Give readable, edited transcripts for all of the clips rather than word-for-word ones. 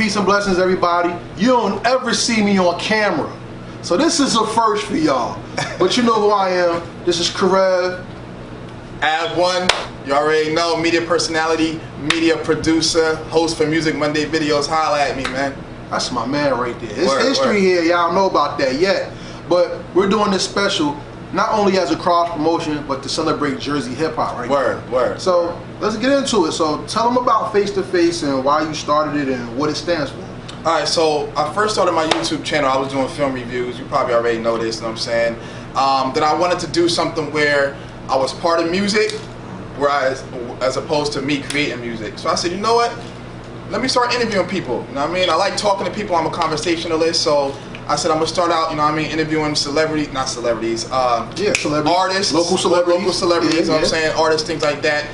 peace and blessings, everybody. You don't ever see me on camera, so this is a first for y'all. But you know who I am. This is Karev. Ab1, you already know, media personality, media producer, host for Music Monday videos. Holla at me, man. That's my man right there. It's history here. Y'all don't know about that yet. But we're doing this special not only as a cross promotion, but to celebrate Jersey hip hop right now. Word. So let's get into it. So tell them about Face to Face and why you started it and what it stands for. Alright, so I first started my YouTube channel. I was doing film reviews. You probably already know this, you know what I'm saying? Then I wanted to do something where I was part of music, whereas as opposed to me creating music. So I said, you know what? Let me start interviewing people. You know what I mean? I like talking to people. I'm a conversationalist, so I said I'm gonna start out, you know what I mean, interviewing celebrities, artists, local celebrities, you know what I'm saying, artists, things like that.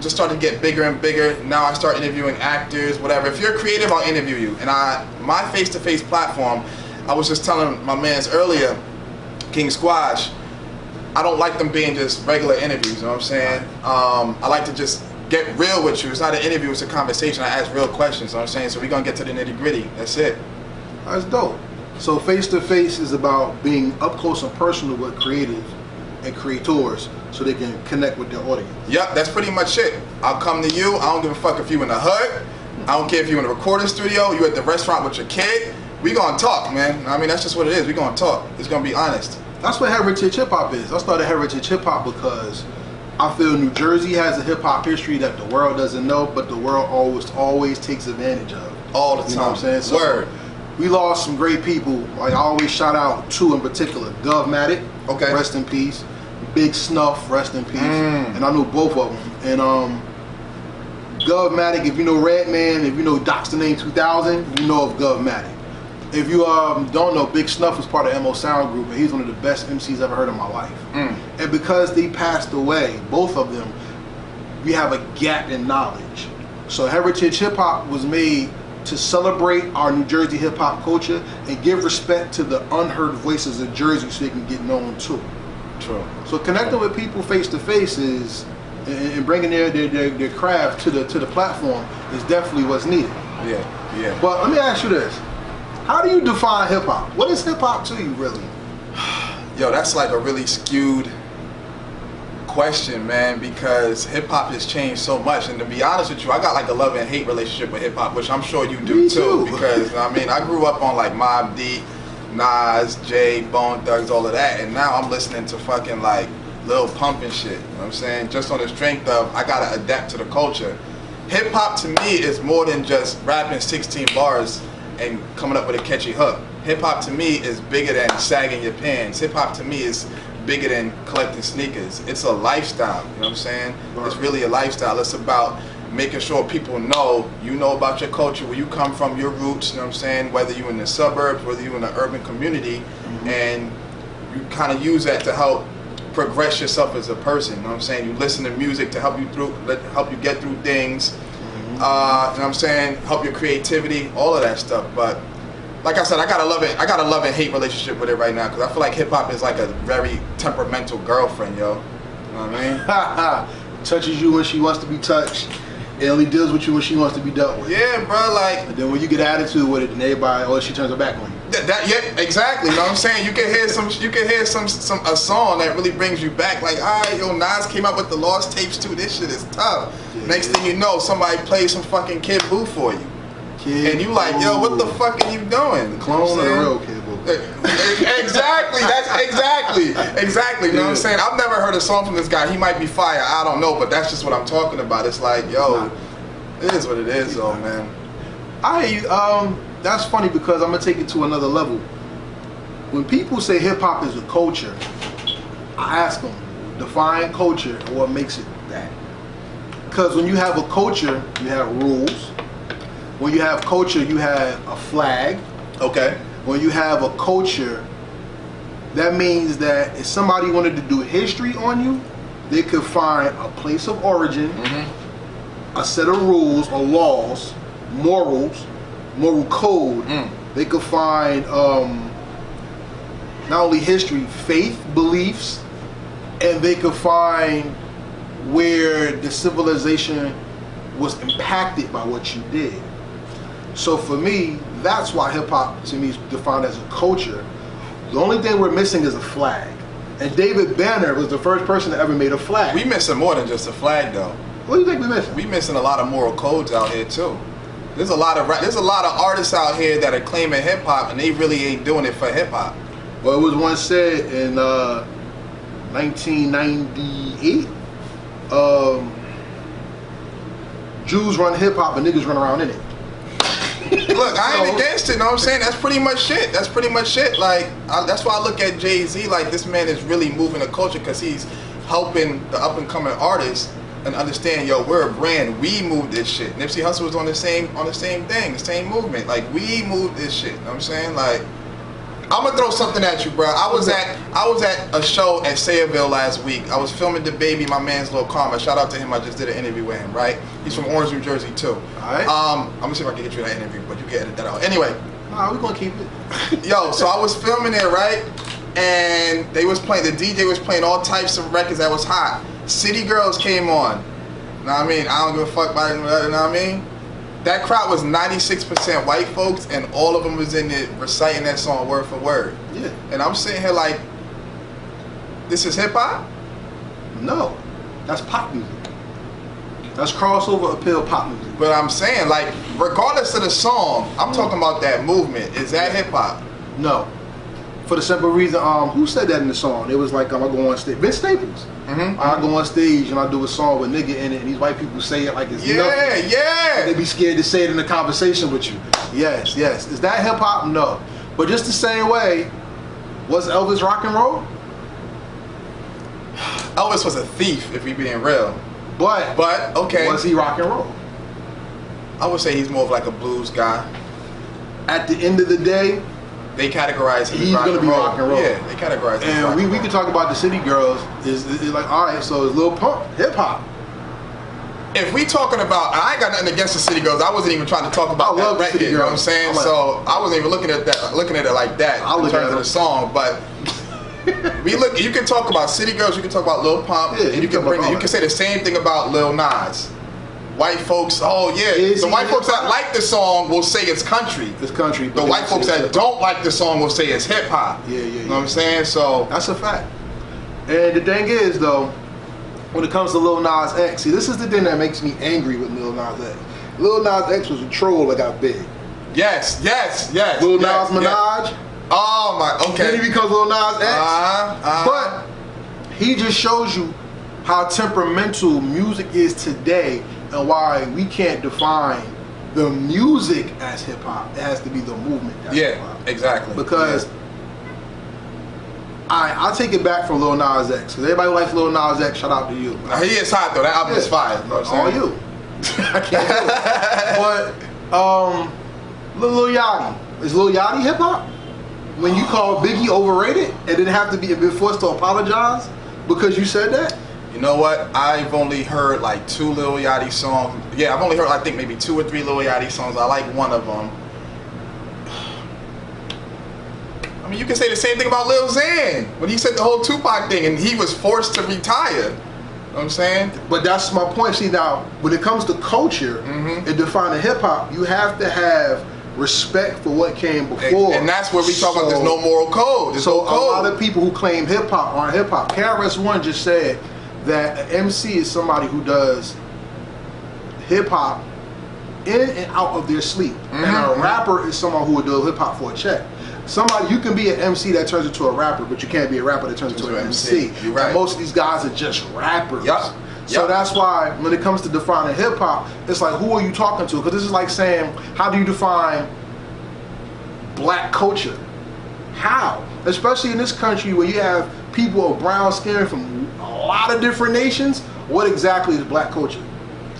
Just started to get bigger and bigger. Now I start interviewing actors, whatever. If you're creative, I'll interview you. And my face-to-face platform, I was just telling my mans earlier, King Squash, I don't like them being just regular interviews, you know what I'm saying? I like to just get real with you. It's not an interview, it's a conversation. I ask real questions, you know what I'm saying? So we're gonna get to the nitty-gritty. That's it. That's dope. So Face to Face is about being up close and personal with creatives and creators so they can connect with their audience. Yep, that's pretty much it. I'll come to you. I don't give a fuck if you in the hood. I don't care if you in a recording studio, you at the restaurant with your kid. We gonna talk, man. I mean, that's just what it is. We gonna talk. It's gonna be honest. That's what Heritage Hip Hop is. I started Heritage Hip Hop because I feel New Jersey has a hip hop history that the world doesn't know, but the world always takes advantage of. All the time. You know what I'm saying? So Word. We lost some great people. Like I always shout out two in particular. Govmatic, okay, rest in peace. Big Snuff, rest in peace. And I knew both of them. And Govmatic, if you know Redman, if you know Docs the Name 2000, you know of Govmatic. If you don't know, Big Snuff was part of MO Sound Group, and he's one of the best MCs I've ever heard in my life. And because they passed away, both of them, we have a gap in knowledge. So Heritage Hip Hop was made to celebrate our New Jersey hip hop culture and give respect to the unheard voices of Jersey so they can get known too. True. So connecting with people face to face is, and bringing their craft to the platform is definitely what's needed. Yeah. But let me ask you this: how do you define hip hop? What is hip hop to you, really? Yo, that's like a really skewed question, man, because hip hop has changed so much. And to be honest with you, I got like a love and hate relationship with hip hop, which I'm sure you do too. Because I mean, I grew up on like Mobb Deep, Nas, Jay, Bone Thugs, all of that, and now I'm listening to fucking like Lil Pump and shit. You know what I'm saying? Just on the strength of I gotta adapt to the culture. Hip hop to me is more than just rapping 16 bars and coming up with a catchy hook. Hip hop to me is bigger than sagging your pants. Hip hop to me is bigger than collecting sneakers. It's a lifestyle, you know what I'm saying? Right. It's really a lifestyle. It's about making sure people know, you know about your culture, where you come from, your roots, you know what I'm saying? Whether you're in the suburbs, whether you're in an urban community, and you kind of use that to help progress yourself as a person, you know what I'm saying? You listen to music to help you get through things, you know what I'm saying? Help your creativity, all of that stuff. But like I said, I got a love and hate relationship with it right now, because I feel like hip hop is like a very temperamental girlfriend, yo. You know what I mean? Touches you when she wants to be touched. It only deals with you when she wants to be dealt with. Yeah, bro, like. And then when you get attitude with it, then everybody, she turns her back on you. Yeah, exactly. You know what I'm saying? You can hear a song that really brings you back. Like, alright, yo, Nas came out with the Lost Tapes too. This shit is tough. Yeah. Next thing you know, somebody plays some fucking Kid Boo for you. And you like, yo, what the fuck are you doing? The clone of the real Kid Boo. Exactly. Exactly. You know what I'm saying? I've never heard a song from this guy. He might be fire. I don't know, but that's just what I'm talking about. It's like, yo, it is what it is, though, man. I hear you. That's funny because I'm gonna take it to another level. When people say hip hop is a culture, I ask them, define culture and what makes it that. Because when you have a culture, you have rules. When you have culture, you have a flag. Okay. When you have a culture, that means that if somebody wanted to do history on you, they could find a place of origin, a set of rules or laws, morals, moral code. They could find not only history, faith, beliefs, and they could find where the civilization was impacted by what you did. So for me, that's why hip hop to me is defined as a culture. The only thing we're missing is a flag. And David Banner was the first person that ever made a flag. We missing more than just a flag, though. What do you think we're missing? We missing a lot of moral codes out here too. There's a lot of artists out here that are claiming hip hop and they really ain't doing it for hip hop. Well, it was once said in 1998, Jews run hip hop and niggas run around in it. Look, I ain't against it, know what I'm saying? That's pretty much shit. That's pretty much shit. Like, that's why I look at Jay-Z like this man is really moving the culture because he's helping the up and coming artists and understand, yo, we're a brand. We move this shit. Nipsey Hussle was on the same thing, the same movement. Like, we move this shit. You know what I'm saying? Like, I'm gonna throw something at you, bro. I was at a show at Sayreville last week. I was filming the baby, my man's Lil Karma. Shout out to him. I just did an interview with him, right? He's from Orange, New Jersey, too. Alright. I'm gonna see if I can get you that interview, but you can edit that out. Anyway. Nah, we're gonna keep it. Yo, so I was filming it, right? And the DJ was playing all types of records that was hot. City Girls came on. Know what I mean? I don't give a fuck about it, you know what I mean? That crowd was 96% white folks, and all of them was in it reciting that song word for word. Yeah. And I'm sitting here like, this is hip hop? No, that's pop music. That's crossover appeal pop music. But I'm saying, like, regardless of the song, I'm talking about that movement. Is that hip hop? No. For the simple reason, who said that in the song? It was like, I go on stage. Vince Staples. Mm-hmm. I go on stage and I do a song with nigga in it, and these white people say it like it's nothing. Yeah. They be scared to say it in a conversation with you. Yes. Is that hip hop? No. But just the same way, was Elvis rock and roll? Elvis was a thief, if we being real. But okay. Was he rock and roll? I would say he's more of like a blues guy. At the end of the day, they categorize him as he's gonna be rock and roll. Yeah, they categorize him as rock and we can talk about the City Girls. Is like, all right, so it's Lil Pump, hip hop. If we talking about, I ain't got nothing against the City Girls. I wasn't even trying to talk about that record. You know what I'm saying? So I wasn't even looking at it like that in terms of the song. But you can talk about City Girls. You can talk about Lil Pump. Yeah, and you can say the same thing about Lil Nas. White folks, the white folks that like the song will say it's country. It's country. The white folks that don't like the song will say it's hip hop. Yeah. You know what I'm saying? So that's a fact. And the thing is, though, when it comes to Lil Nas X, see, this is the thing that makes me angry with Lil Nas X. Lil Nas X was a troll that got big. Yes. Lil Nas Minaj. Oh my, okay. Then he becomes Lil Nas X. But he just shows you how temperamental music is today and why we can't define the music as hip hop. It has to be the movement. That's hip hop. Exactly. Because I'll take it back from Lil Nas X. Because everybody who likes Lil Nas X, shout out to you. He is hot though. That album is fire. You know what I'm all you. I can't do it. But Lil Yachty. Is Lil Yachty hip hop? When you call Biggie overrated and didn't have to be forced to apologize because you said that? You know what? I've only heard like 2 Lil Yachty songs. Yeah, I've only heard I think maybe 2 or 3 Lil Yachty songs. I like one of them. I mean, you can say the same thing about Lil Xan when he said the whole Tupac thing and he was forced to retire. You know what I'm saying? But that's my point. See, now, when it comes to culture and defining hip hop, you have to have respect for what came before. And that's where we talk about there's no moral code. There's no code. A lot of people who claim hip hop aren't hip hop. KRS-One just said that an MC is somebody who does hip hop in and out of their sleep. And a rapper is someone who would do hip hop for a check. You can be an MC that turns into a rapper, but you can't be a rapper that turns into an MC. You're right. And most of these guys are just rappers. Yep. So that's why when it comes to defining hip hop, it's like, who are you talking to? Because this is like saying, how do you define black culture? How? Especially in this country where you have people of brown skin from a lot of different nations. What exactly is black culture?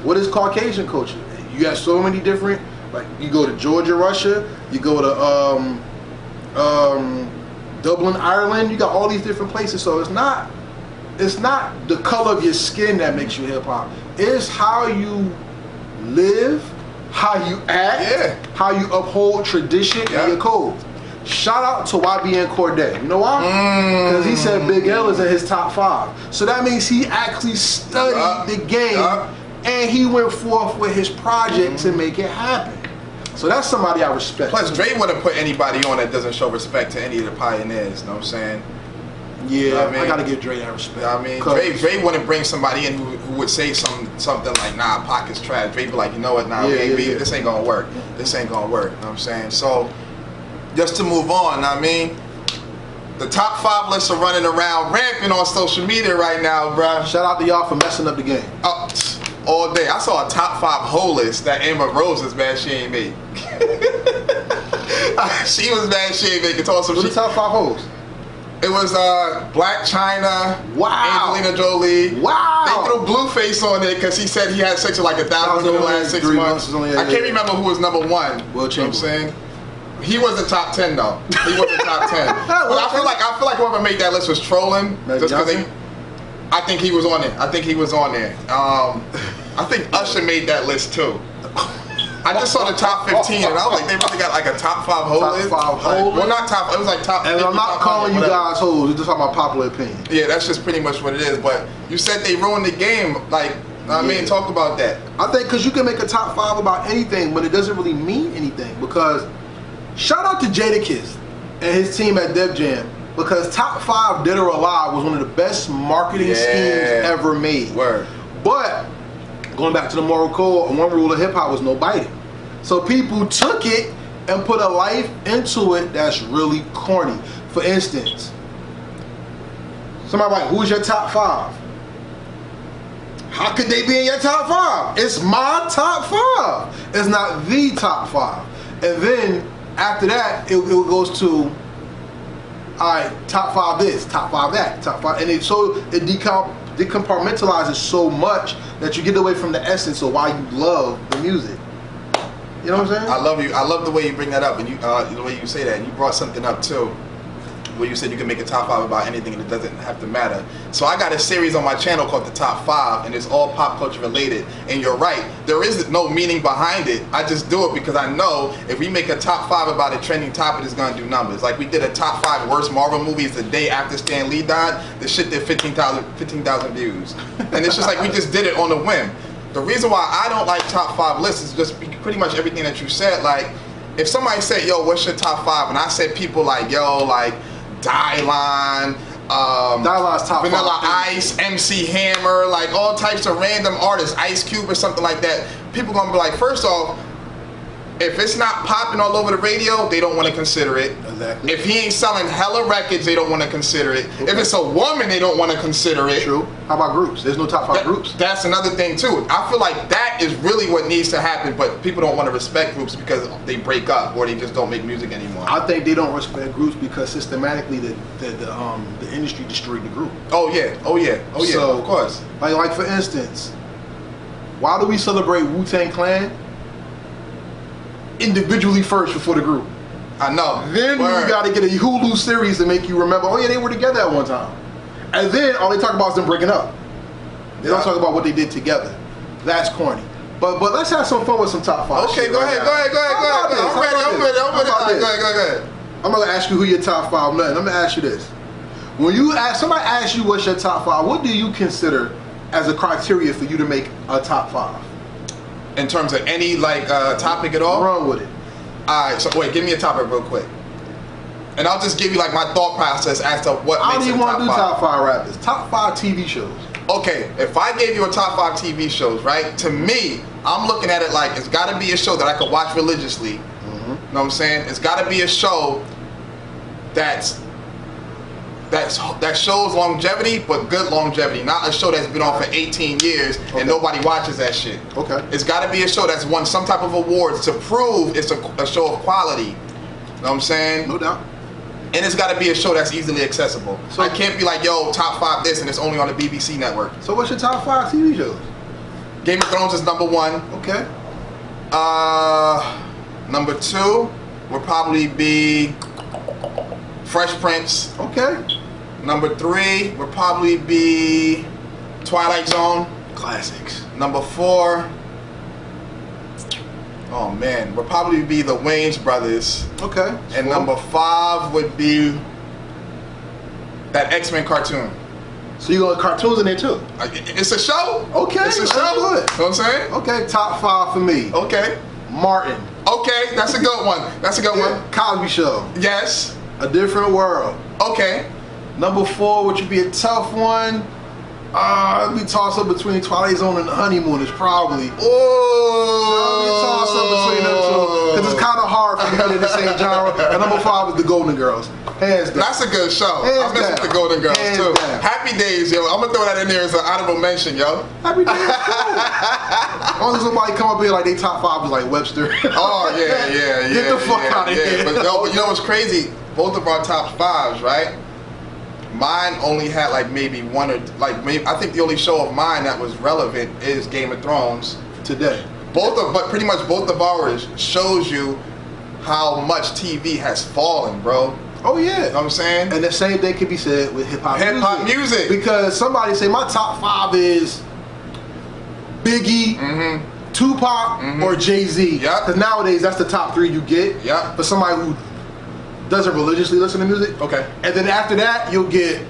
What is Caucasian culture? You have so many different, like you go to Georgia, Russia, you go to Dublin, Ireland, you got all these different places. So it's not the color of your skin that makes you hip hop. It's how you live, how you act, how you uphold tradition and your code. Shout out to YBN Cordae. You know why? Because he said Big L is in his top 5. So that means he actually studied the game and he went forth with his project to make it happen. So that's somebody I respect. Plus, Dre wouldn't put anybody on that doesn't show respect to any of the pioneers. You know what I'm saying? Yeah, you know what I mean? I gotta give Dre that respect. You know what I mean? Dre wouldn't bring somebody in who would say something like, nah, Pac is trash. Dre be like, you know what, nah, this ain't gonna work. This ain't gonna work. You know what I'm saying? So, just to move on, I mean, the top 5 lists are running around rampant on social media right now, bruh. Shout out to y'all for messing up the game. All day. I saw a top 5 whole list that Amber Rose is mad she ain't made. She was mad she ain't made it. What's the top 5 hoes? It was Black China, wow, Angelina Jolie. Wow. They threw Blueface on it because he said he had sex with like 1,000 in the last 6 months. I can't remember who was number 1. Will you know what I'm Chamberlain. saying? He was the top 10 though. He was the top 10. But I feel like whoever made that list was trolling. Maybe Just because I think he was on it. I think he was on there. I think Usher made that list too. I just saw the top 15 and I was like, they really got like a top 5 whole list. Top 5 whole list? Well, not top. It was like top. And 50, I'm not calling you guys hoes. It's just about my popular opinion. Yeah, that's just pretty much what it is. But you said they ruined the game. Like, I mean, talk about that. I think because you can make a top 5 about anything, but it doesn't really mean anything. Because shout out to Jadakiss and his team at Def Jam. Because Top 5 Dead or Alive was one of the best marketing schemes ever made. Word. But going back to the moral code, one rule of hip hop was no biting. So people took it and put a life into it that's really corny. For instance, somebody like, who's your top 5? How could they be in your top 5? It's my top 5. It's not the top 5. And then after that, it goes to, all right, top 5 this, top 5 that, top 5, and it decompartmentalizes so much that you get away from the essence of why you love the music. You know what I'm saying? I love you. I love the way you bring that up, and you the way you say that. And you brought something up too, where you said you can make a top 5 about anything and it doesn't have to matter. So I got a series on my channel called The Top 5, and it's all pop culture related. And you're right, there is no meaning behind it. I just do it because I know if we make a top 5 about a trending topic, it's gonna do numbers. Like we did a top 5 worst Marvel movies the day after Stan Lee died. The shit did 15,000 views, and it's just like we just did it on a whim. The reason why I don't like top 5 lists is just pretty much everything that you said. Like, if somebody said, yo, what's your top 5? And I said people like, yo, like Dylan, Dylan's top Vanilla 5. Ice, MC Hammer, like all types of random artists, Ice Cube or something like that. People gonna be like, first off, if it's not popping all over the radio, they don't want to consider it. Exactly. If he ain't selling hella records, they don't want to consider it. Okay. If it's a woman, they don't want to consider it. True. How about groups? There's no top 5 groups. That's another thing too. I feel like that is really what needs to happen, but people don't want to respect groups because they break up or they just don't make music anymore. I think they don't respect groups because systematically the industry destroyed the group. Oh yeah, oh yeah, oh yeah. So, of course. Like for instance, why do we celebrate Wu-Tang Clan individually first before the group? I know. Then you got to get a Hulu series to make you remember, oh yeah, they were together at one time. And then all they talk about is them breaking up. They don't talk about what they did together. That's corny. But let's have some fun with some top 5. Okay, go ahead. I'm ready. I'm gonna ask you who your top 5 nothing. I'm gonna ask you this. When somebody asks you what's your top 5, what do you consider as a criteria for you to make a top 5? In terms of any like topic at all? Run with it. Alright, so wait, give me a topic real quick. And I'll just give you like my thought process as to what I makes don't even want to do 5. top 5 rappers. Top 5 TV shows. Okay, if I gave you a top 5 TV shows, right? To me, I'm looking at it like it's got to be a show that I could watch religiously. You know what I'm saying? It's got to be a show that shows longevity, but good longevity. Not a show that's been on for 18 years and nobody watches that shit. Okay. It's got to be a show that's won some type of awards to prove it's a show of quality. You know what I'm saying? No doubt. And it's got to be a show that's easily accessible. So I can't be like, yo, top 5 this and it's only on the BBC network. So what's your top 5 TV shows? Game of Thrones is number 1. Okay. Number 2 would probably be Fresh Prince. Okay. Number 3 would probably be Twilight Zone. Classics. Number 4, oh man, would probably be the Wayans Brothers. Okay. And number 5 would be that X-Men cartoon. So you got cartoons in there too? It's a show. Okay. It's a show. Good. You know what I'm saying? Okay, top 5 for me. Okay. Martin. Okay, that's a good one. That's a good one. Cosby Show. Yes. A Different World. Okay. Number 4, which would be a tough one. Let me toss up between Twilight Zone and The Honeymoon. Is probably. Let me toss up between them two because it's kind of hard for me to be in the same genre. And number 5 is The Golden Girls. Hands down. That's a good show. I miss down. the Golden Girls Hands too. down. Happy Days, yo. I'm gonna throw that in there as an honorable mention, yo. Happy Days. As long as somebody come up here like they top 5 is like Webster. Oh yeah. Get the fuck out of here. But you know what's crazy? Both of our top 5s, right? Mine only had like maybe one or like maybe I think the only show of mine that was relevant is Game of Thrones Today. But pretty much both of ours shows you how much TV has fallen, bro. Oh yeah. You know what I'm saying? And the same thing can be said with hip hop music. Because somebody say my top 5 is Biggie, Tupac, or Jay-Z. Yep. Because nowadays that's the top 3 you get. Yep. For somebody who doesn't religiously listen to music. Okay. And then after that you'll get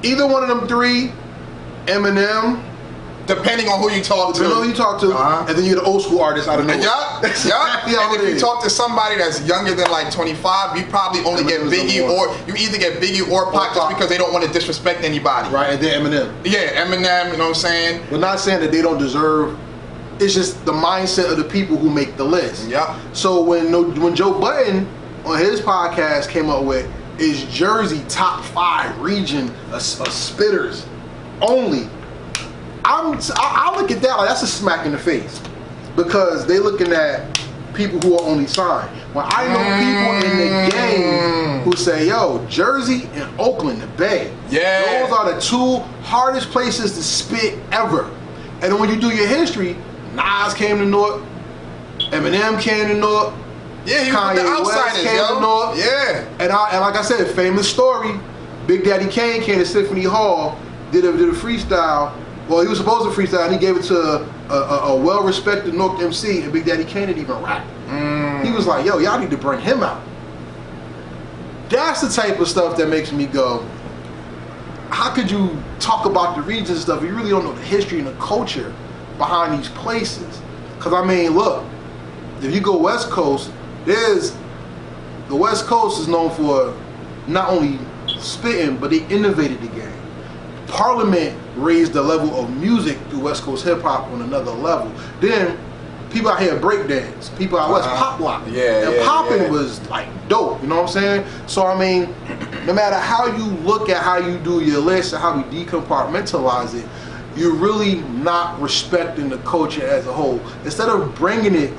either one of them 3, Eminem. Depending on who you talk to. Depending on who you talk to. And then you get an old school artist out of nowhere. Yup. And if you talk to somebody that's younger than like 25, you probably only get Biggie or you either get Biggie or Pac just because they don't want to disrespect anybody. Right, and then Eminem. Yeah, Eminem, you know what I'm saying? We're not saying that they don't deserve. It's just the mindset of the people who make the list. Yep. So when Joe Budden on his podcast came up with is Jersey top 5 region of spitters only, I look at that like that's a smack in the face because they looking at people who are only signed. When I know people in the game who say, yo, Jersey and Oakland, the Bay, those are the 2 hardest places to spit ever. And then when you do your history, Nas came to North, Eminem came to North, yeah, he was the outsiders, came to North. Yeah. And like I said, famous story, Big Daddy Kane came to Symphony Hall, did a freestyle. Well, he was supposed to freestyle, and he gave it to a well-respected North MC, and Big Daddy Kane didn't even rap. He was like, yo, y'all need to bring him out. That's the type of stuff that makes me go, how could you talk about the regions and stuff if you really don't know the history and the culture behind these places? Because, I mean, look, if you go West Coast, the West Coast is known for not only spitting, but they innovated the game. Parliament raised the level of music through West Coast hip hop on another level. Then people out here breakdance, people out west pop lock. And popping was like dope, you know what I'm saying? So I mean, no matter how you look at how you do your list and how we decompartmentalize it, you're really not respecting the culture as a whole. Instead of bringing it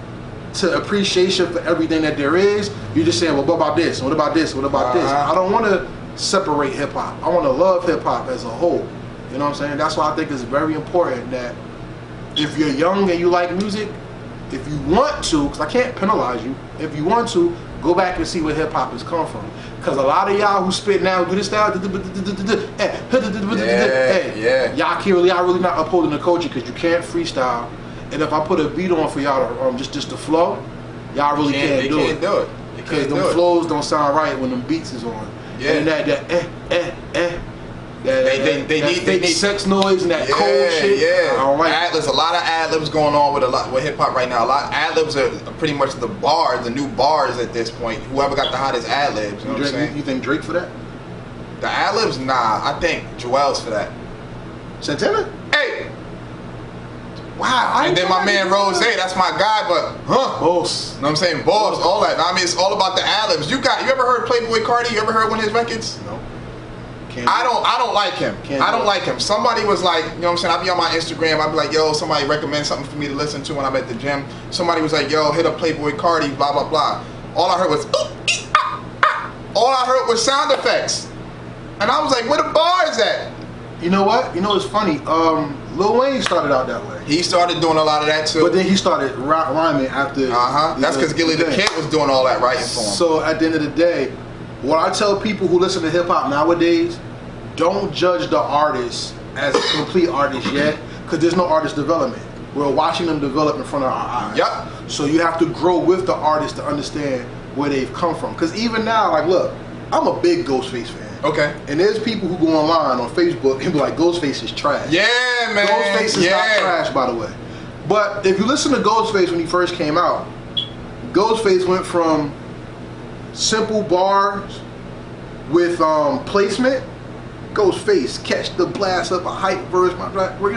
to appreciation for everything that there is, you're just saying, well, what about this? What about this? What about this? I don't want to separate hip hop. I want to love hip hop as a whole. You know what I'm saying? That's why I think it's very important that if you're young and you like music, if you want to, because I can't penalize you, if you want to, go back and see where hip hop has come from. Because a lot of y'all who spit now, do this style, y'all really not upholding the culture because you can't freestyle. And if I put a beat on for y'all to just the flow, y'all really can't do it. Because them flows don't sound right when them beats is on. And they need sex noise and that cold shit. I don't like There's a lot of ad-libs going on with hip hop right now. A lot of ad-libs are pretty much the new bars at this point. Whoever got the hottest ad-libs, you know what I'm saying? You think Drake for that? The ad-libs, nah. I think Joel's for that. Santana? Hey! Wow. And then my man Rose, that's my guy, but Boss. You know what I'm saying? Boss, all that. I mean, it's all about the ad-libs. You ever heard Playboy Cardi? You ever heard one of his records? No. I don't like him. I don't like him. Somebody was like, you know what I'm saying? I'll be on my Instagram. I'll be like, yo, somebody recommend something for me to listen to when I'm at the gym. Somebody was like, yo, hit up Playboy Cardi, blah, blah, blah. All I heard was, all I heard was sound effects. And I was like, where the bars at? You know what? You know what's funny? Lil Wayne started out that way. He started doing a lot of that too. But then he started rhyming after. That's because Gilly the Kid was doing all that writing for him. So at the end of the day, what I tell people who listen to hip hop nowadays, don't judge the artist as a complete artist yet, because there's no artist development. We're watching them develop in front of our eyes. Yep. So you have to grow with the artist to understand where they've come from. Because even now, like, look, I'm a big Ghostface fan. Okay. And there's people who go online on Facebook and be like, Ghostface is trash. Yeah, man. Ghostface is not trash, by the way. But if you listen to Ghostface when he first came out, Ghostface went from simple bars with placement. Ghostface, catch the blast up a hype verse, you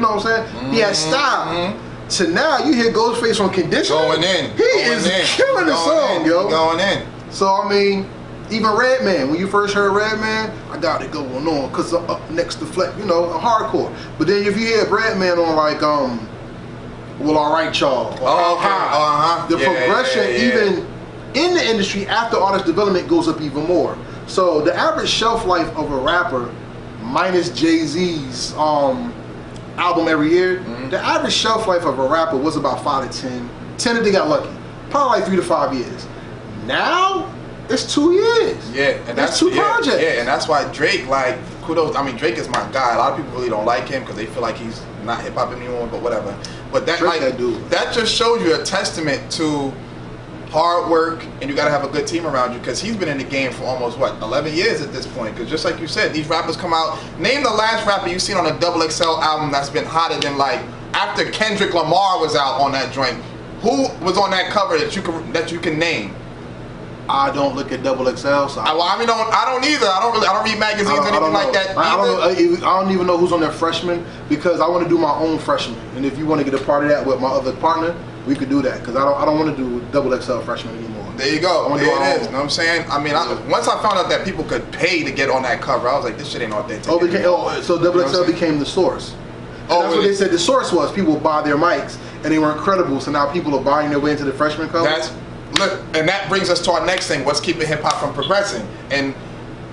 know what I'm saying? He had style. So now you hear Ghostface on Condition. Going in. He is killing the song, yo. Going in. So I mean, even Redman, when you first heard Redman, I got it going on, cause up next to Flex, you know, hardcore. But then if you hear Redman on like well, alright y'all. The progression even in the industry after artist development goes up even more. So the average shelf life of a rapper, minus Jay-Z's album every year, the average shelf life of a rapper was about 5 to 10. 10 if they got lucky. Probably like 3 to 5 years. Now it's 2 years. Yeah, and that's 2 projects. Yeah, and that's why Drake, like, kudos. I mean, Drake is my guy. A lot of people really don't like him because they feel like he's not hip hop anymore, but whatever. But that Drake, like that just shows you a testament to hard work, and you gotta have a good team around you, because he's been in the game for almost 11 years at this point. Because just like you said, these rappers come out. Name the last rapper you've seen on a Double XL album that's been hotter than, like, after Kendrick Lamar was out on that joint. Who was on that cover that you can name? I don't look at Double XL, so I don't either. I don't read magazines or anything like that. I don't even know who's on their freshman, because I want to do my own freshman. And if you want to get a part of that with my other partner, we could do that, because I don't want to do Double XL freshman anymore. There you go. There it is. You know what I'm saying? I mean, once I found out that people could pay to get on that cover, I was like, this shit ain't authentic. So Double XL became the source. And that's what they said the source was. People would buy their mics, and they weren't credible, so now people are buying their way into the freshman cover. Look, and that brings us to our next thing. What's keeping hip hop from progressing? And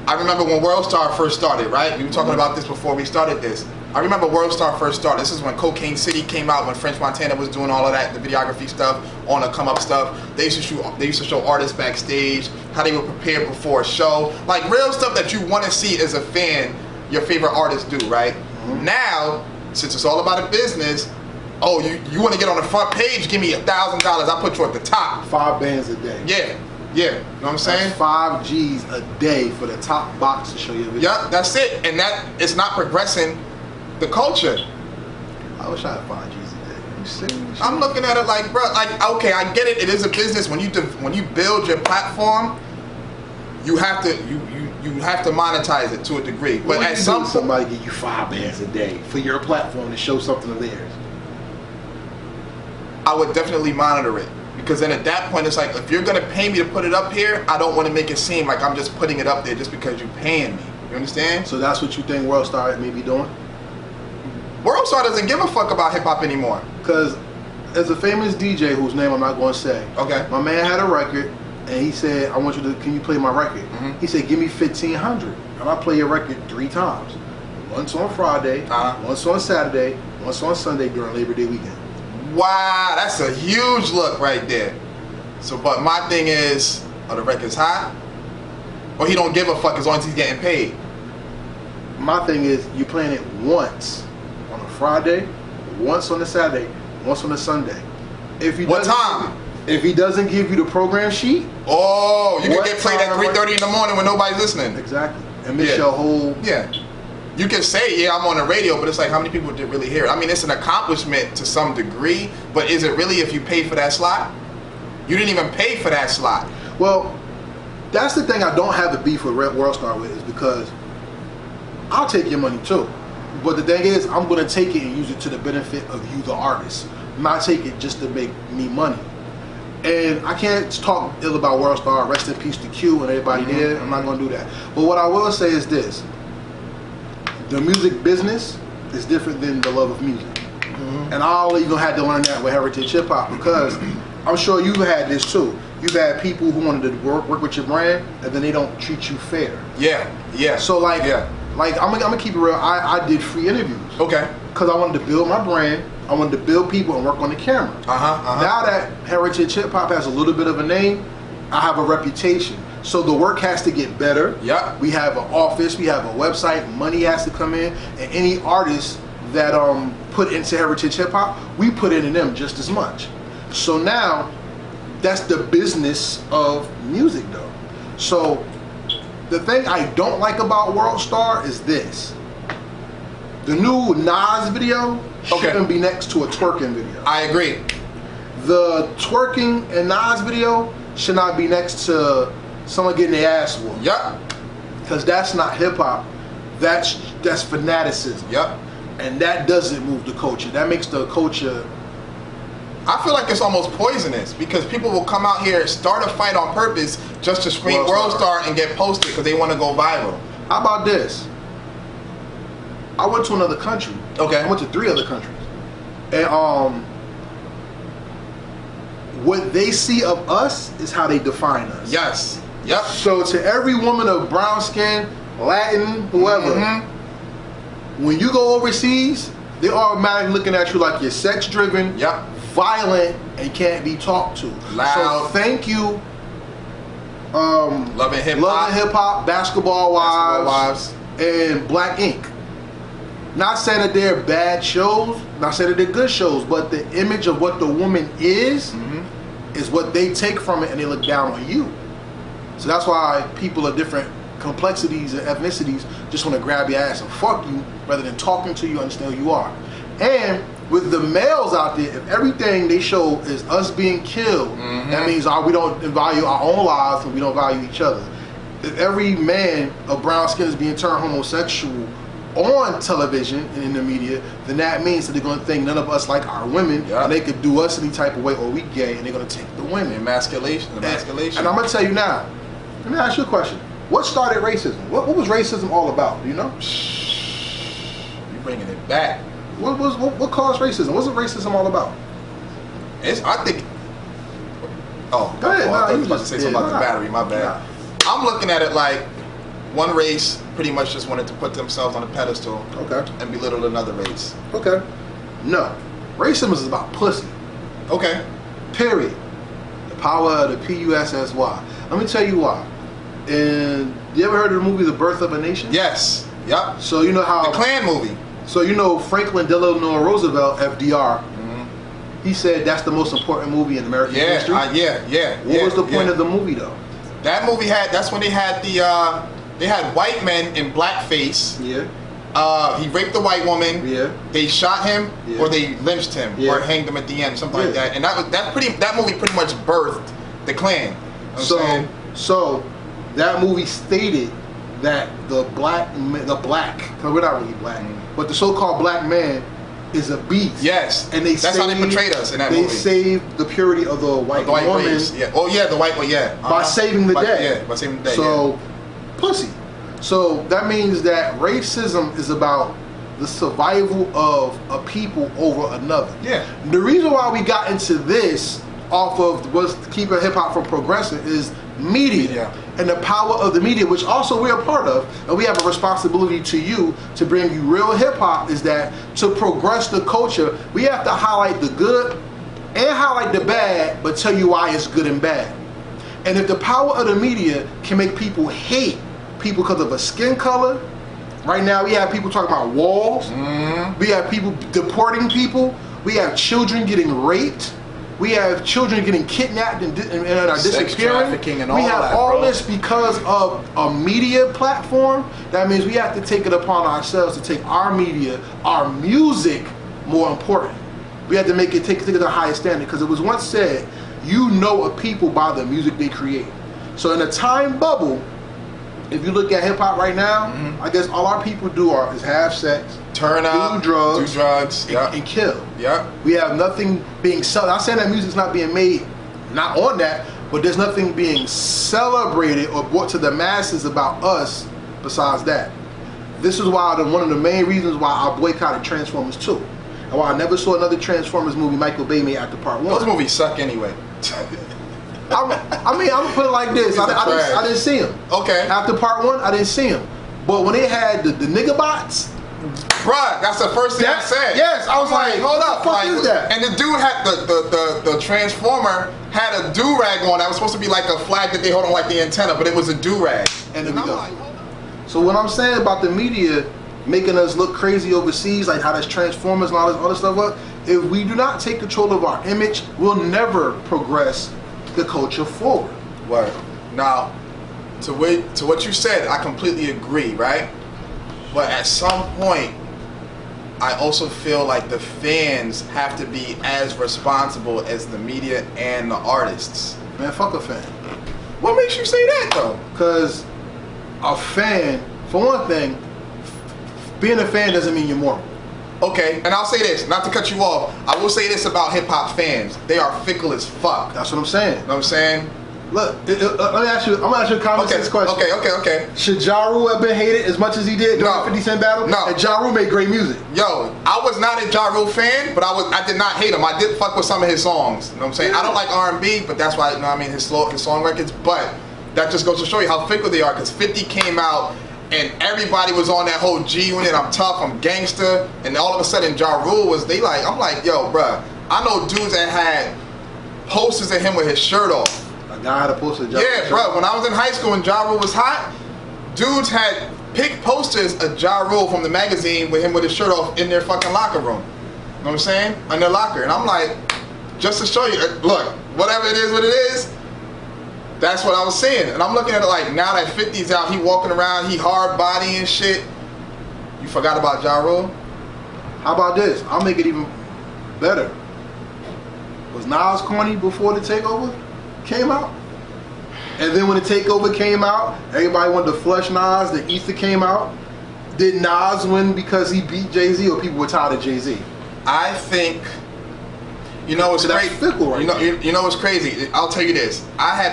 I remember when World Star first started, right? We were talking about this before we started this. I remember World Star first started. This is when Cocaine City came out, when French Montana was doing all of that, the videography stuff, on the come up stuff. They used to show artists backstage, how they were prepared before a show. Like real stuff that you want to see as a fan, your favorite artists do, right? Now, since it's all about a business, oh, you want to get on the front page, give me $1,000, I'll put you at the top. 5 bands a day. Yeah. You know what I'm saying? That's 5 G's a day for the top box to show you a video. Yeah, that's it. And that it's not progressing the culture. I wish I had 5 G's a day. You serious? I'm looking at it like, bro, like, okay, I get it. It is a business. When you build your platform, you have to monetize it to a degree. But at some point, somebody give you 5 bands a day for your platform to show something of theirs. I would definitely monitor it, because then at that point it's like, if you're gonna pay me to put it up here, I don't want to make it seem like I'm just putting it up there just because you're paying me. You understand? So that's what you think World Star may be doing? World Star doesn't give a fuck about hip hop anymore. Because there's a famous DJ whose name I'm not going to say. Okay. My man had a record, and he said, can you play my record? He said, give me $1,500, and I play your record 3 times. Once on Friday, once on Saturday, once on Sunday during Labor Day weekend. Wow, that's a huge look right there. So, but my thing is, are the records hot? Or he don't give a fuck as long as he's getting paid? My thing is, you playing it once on a Friday, once on a Saturday, once on a Sunday. What time? If he doesn't give you the program sheet, oh, you can get played at 3:30 in the morning when nobody's listening. Exactly, and miss your whole. Yeah. You can say, yeah, I'm on the radio, but it's like, how many people did really hear it? I mean, it's an accomplishment to some degree, but is it really if you pay for that slot? You didn't even pay for that slot. Well, that's the thing I don't have the beef with World Star with, is because I'll take your money too. But the thing is, I'm going to take it and use it to the benefit of you, the artist. Not take it just to make me money. And I can't talk ill about World Star, rest in peace to Q and everybody there. I'm not going to do that. But what I will say is this. The music business is different than the love of music. And I even had to learn that with Heritage Hip Hop, because I'm sure you've had this too. You've had people who wanted to work with your brand, and then they don't treat you fair. Yeah. So like I'm gonna keep it real. I did free interviews. Okay. Because I wanted to build my brand. I wanted to build people and work on the camera. Now that Heritage Hip Hop has a little bit of a name, I have a reputation. So the work has to get better. Yeah. We have an office, we have a website, money has to come in, and any artist that put into Heritage Hip Hop, we put in them just as much. So now, that's the business of music though. So the thing I don't like about World Star is this. The new Nas video Okay. shouldn't be next to a twerking video. I agree. The twerking and Nas video should not be next to someone getting their ass whooped. Yep. Because that's not hip hop. That's fanaticism. Yep. And that doesn't move the culture. That makes the culture. I feel like it's almost poisonous because people will come out here, start a fight on purpose just to scream World Star and get posted because they want to go viral. How about this? I went to another country. Okay. I went to 3 other countries. And what they see of us is how they define us. Yes. Yep. So to every woman of brown skin, Latin, whoever, when you go overseas, they automatically looking at you like you're sex driven, Yep. violent, and can't be talked to. Loud. So thank you. Loving Hip Hop, Basketball Wives, and Black Ink. Not saying that they're bad shows, not saying that they're good shows, but the image of what the woman is what they take from it and they look down on you. So that's why people of different complexities and ethnicities just want to grab your ass and fuck you rather than talking to you, understand who you are. And with the males out there, if everything they show is us being killed, that means we don't value our own lives and we don't value each other. If every man of brown skin is being turned homosexual on television and in the media, then that means that they're going to think none of us like our women, and they could do us any type of way, or we gay, and they're going to take the women. Emasculation. And I'm going to tell you now, let me ask you a question. What started racism? What was racism all about? Do you know? You're bringing it back. What caused racism? What's racism all about? I think. Oh, go ahead. I thought you were about to say something about the battery. My bad. I'm looking at it like one race pretty much just wanted to put themselves on a pedestal and belittle another race. Okay. No. Racism is about pussy. Okay. Period. The power of the P-U-S-S-Y. Let me tell you why. And you ever heard of the movie The Birth of a Nation? Yes. Yep. So you know how... The Klan movie. So you know Franklin Delano Roosevelt, FDR, he said that's the most important movie in American history. What was the point of the movie though? That movie that's when they had they had white men in blackface. Yeah. He raped a white woman. Yeah. They shot him or they lynched him or hanged him at the end, something like that. And that movie pretty much birthed the Klan. So that movie stated that the black, because we're not really black, but the so-called black man is a beast. Yes, and that's how they portrayed us in that movie. They saved the purity of the white woman. Race. Yeah. Oh yeah, the white one. Yeah. By saving the day. Yeah, by saving the day. So, pussy. So that means that racism is about the survival of a people over another. Yeah. The reason why we got into this off of what's keeping hip hop from progressing is media and the power of the media, which also we're a part of, and we have a responsibility to you to bring you real hip hop. Is that to progress the culture, we have to highlight the good and highlight the bad, but tell you why it's good and bad. And if the power of the media can make people hate people because of a skin color, right now we have people talking about walls, we have people deporting people, we have children getting raped, we have children getting kidnapped and are disappearing. And we have all this because of a media platform. That means we have to take it upon ourselves to take our media, our music, more important. We have to make it take it to the highest standard, because it was once said, you know a people by the music they create. So in a time bubble, if you look at hip hop right now, I guess all our people do is have sex, turn up, do drugs, and kill. Yeah. We have nothing being I'm saying that music's not being made, not on that, but there's nothing being celebrated or brought to the masses about us besides that. This is why one of the main reasons why I boycotted Transformers 2. And why I never saw another Transformers movie Michael Bay made after part 1. Those movies suck anyway. I mean, I'm gonna put it like this. I didn't see him. Okay. After part 1, I didn't see him. But when they had the nigga bots, bruh, that's the first thing I said. Yes, I was like, hold up, what the fuck is that? And the dude had the Transformer had a do-rag on that was supposed to be like a flag that they hold on like the antenna, but it was a do-rag. And then we go. So what I'm saying about the media making us look crazy overseas, like how there's Transformers and all this other stuff up, if we do not take control of our image, we'll never progress the culture forward. Word. Now, to what you said, I completely agree, right? But at some point, I also feel like the fans have to be as responsible as the media and the artists. Man, fuck a fan. What makes you say that though? Because a fan, for one thing, being a fan doesn't mean you're moral. Okay, and I'll say this, not to cut you off, I will say this about hip-hop fans. They are fickle as fuck. That's what I'm saying. You know what I'm saying? Look, let me ask you, I'm gonna ask you a common sense question. Okay. Should Ja Rule have been hated as much as he did during the 50 Cent battle? No. And Ja Rule made great music. Yo, I was not a Ja Rule fan, but I did not hate him. I did fuck with some of his songs. You know what I'm saying? Yeah. I don't like R&B, but that's why, you know what I mean, his song records. But that just goes to show you how fickle they are, because 50 came out and everybody was on that whole G unit, I'm tough, I'm gangster, and all of a sudden Ja Rule was, I'm like, yo, bruh, I know dudes that had posters of him with his shirt off. A guy had a poster of Ja Rule. Yeah, bro, when I was in high school and Ja Rule was hot, dudes had picked posters of Ja Rule from the magazine with him with his shirt off in their fucking locker room. You know what I'm saying? In their locker. And I'm like, just to show you, look, whatever it is, what it is, that's what I was saying. And I'm looking at it like, now that 50's out, he walking around, he hard body and shit. You forgot about Ja Rule? How about this? I'll make it even better. Was Nas corny before the takeover came out? And then when the takeover came out, everybody wanted to flush Nas. The Ether came out. Did Nas win because he beat Jay-Z, or people were tired of Jay-Z? I think, you know what's crazy? Fickle, right? You know what's crazy? I'll tell you this. I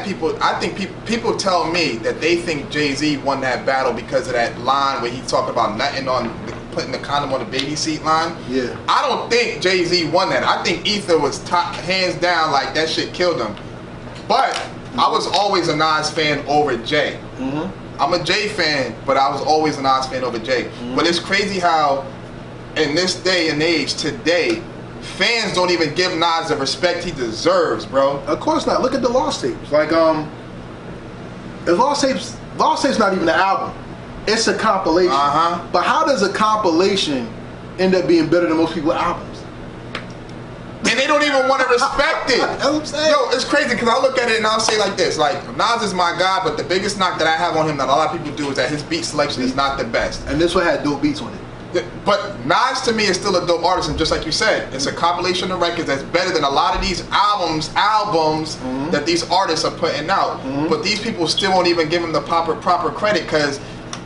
think people tell me that they think Jay-Z won that battle because of that line where he talked about nutting on, putting the condom on the baby seat line. Yeah. I don't think Jay-Z won that. I think Ether was top, hands down, like that shit killed him. But I was always a Nas fan over Jay. I'm a Jay fan, but I was always a Nas fan over Jay. But it's crazy how in this day and age today, fans don't even give Nas the respect he deserves, bro. Of course not. Look at the Lost Tapes. Like, the Lost Tapes not even an album. It's a compilation. But how does a compilation end up being better than most people's albums? And they don't even want to respect it. That's what I'm saying. Yo, it's crazy because I look at it and I'll say like this, like, Nas is my guy, but the biggest knock that I have on him that a lot of people do is that his beat selection is not the best. And this one had dope beats on it. But Nas to me is still a dope artist, and just like you said, it's a compilation of records that's better than a lot of these albums that these artists are putting out. But these people still won't even give him the proper credit because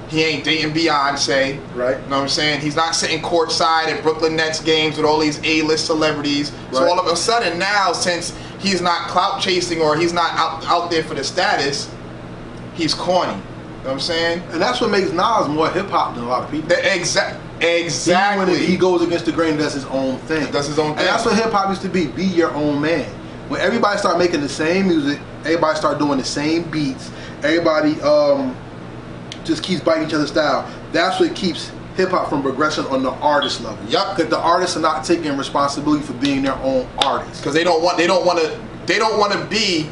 he ain't dating Beyonce. Right. You know what I'm saying? He's not sitting courtside at Brooklyn Nets games with all these A-list celebrities. Right. So all of a sudden now, since he's not clout chasing or he's not out there for the status, he's corny. You know what I'm saying? And that's what makes Nas more hip-hop than a lot of people. Exactly. When he goes against the grain and does his own thing. Does his own thing. And that's what hip-hop used to be. Be your own man. When everybody start making the same music, everybody start doing the same beats, everybody just keeps biting each other's style. That's what keeps hip-hop from progressing on the artist level. Yup. Because the artists are not taking responsibility for being their own artists. Because they don't want to be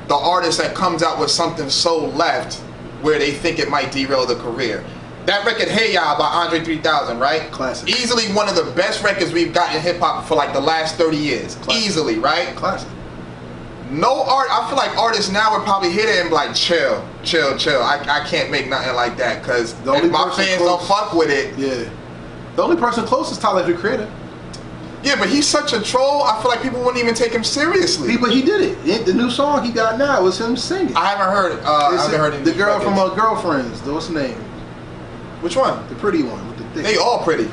the artist that comes out with something so left where they think it might derail the career. That record, Hey Ya, by Andre 3000, right? Classic. Easily one of the best records we've got in hip-hop for like the last 30 years. Classic. Easily, right? Classic. I feel like artists now would probably hit it and be like, chill. I can't make nothing like that because if my fans don't fuck with it. Yeah. The only person close is Tyler, the Creator. Yeah, but he's such a troll, I feel like people wouldn't even take him seriously. But he did it. The new song he got now was him singing. I haven't heard it. The girl from Girlfriends. What's her name? Which one? The pretty one with the thick. They all pretty.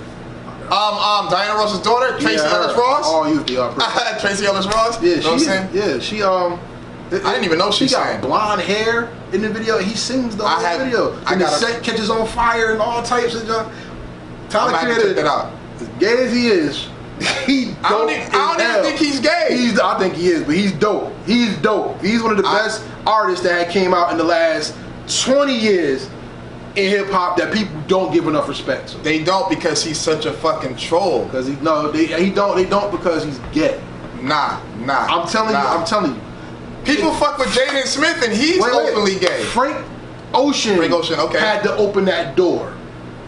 Diana Ross's daughter, Tracy Ellis Ross. All you, they are pretty. Tracy Ellis Ross. Yeah, know what I'm saying? Yeah, she I didn't even know she got blonde hair in the video. He sings the whole video. And the set catches on fire and all types of stuff. Tyler Creator, as gay as he is, I don't even think he's gay. I think he is, but he's dope. He's dope. He's one of the best artists that came out in the last 20 years in hip hop that people don't give enough respect to. They don't because he's such a fucking troll. Because they don't because he's gay. Nah. I'm telling you. People fuck with Jaden Smith and he's openly gay. Frank Ocean had to open that door.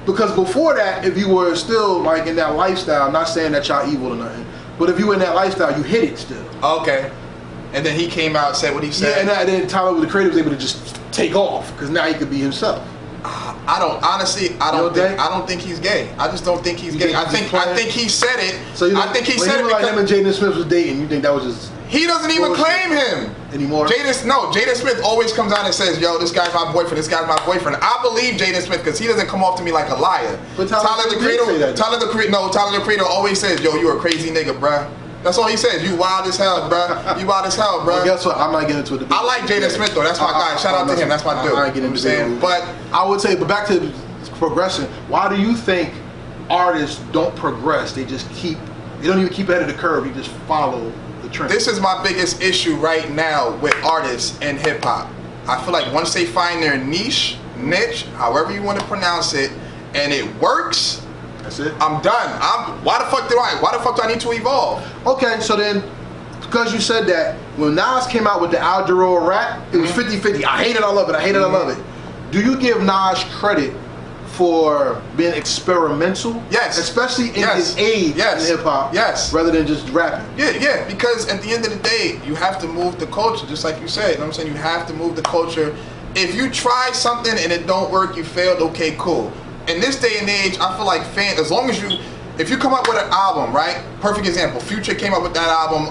Because before that, if you were still like in that lifestyle, I'm not saying that y'all evil or nothing, but if you were in that lifestyle, you hit it still. Okay. And then he came out and said what he said. Yeah, and then Tyler, the Creator, was able to just take off because now he could be himself. I don't think he's gay. I just don't think he's gay. I think he said it. So you know, I think he said it like because him and Jaden Smith was dating. You think that was just he doesn't even claim him anymore? Jaden Smith always comes out and says, "Yo, this guy's my boyfriend. This guy's my boyfriend." I believe Jaden Smith because he doesn't come off to me like a liar. But Tyler the Creator always says, "Yo, you a crazy nigga, bruh." That's all he says. You wild as hell, bruh. You wild as hell, bruh. Well, guess what? I'm not getting into a debate. I like Jaden Smith though. That's my guy. Shout out to him. That's my dude. I ain't getting into it. But I would say, but back to progression. Why do you think artists don't progress? They just keep. They don't even keep ahead of the curve. You just follow the trend. This is my biggest issue right now with artists and hip hop. I feel like once they find their niche, however you want to pronounce it, and it works. That's it. I'm done. Why the fuck do I need to evolve? Okay, so then, because you said that, when Nas came out with the Al Jarreau rap, it was 50-50. I hate it, I love it. I hate it, I love it. Do you give Nas credit for being experimental? Yes. Especially in his age in hip-hop. Yes. Rather than just rapping. Yeah, because at the end of the day, you have to move the culture, just like you said. You know what I'm saying? You have to move the culture. If you try something and it don't work, you failed, okay, cool. In this day and age, I feel like fans, as long as if you come up with an album, right? Perfect example, Future came up with that album,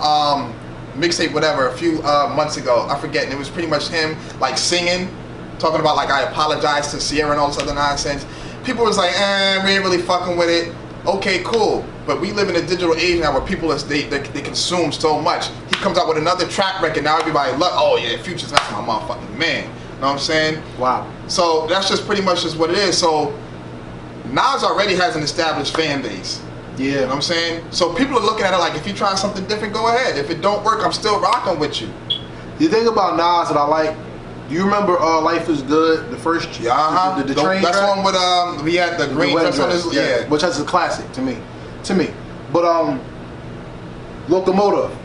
mixtape, whatever, a few months ago. I forget, and it was pretty much him, like, singing, talking about, like, I apologize to Sierra and all this other nonsense. People was like, we ain't really fucking with it. Okay, cool. But we live in a digital age now where people, they consume so much. He comes out with another trap record, now everybody look, oh yeah, Future's not my motherfucking man. You know what I'm saying? Wow. So that's just pretty much just what it is. So Nas already has an established fan base. Yeah. You know what I'm saying? So people are looking at it like, if you try something different, go ahead. If it don't work, I'm still rocking with you. The thing about Nas that I like, do you remember Life is Good, the first the train That's track? one with we had the green dress on his which is a classic to me. But Locomotive.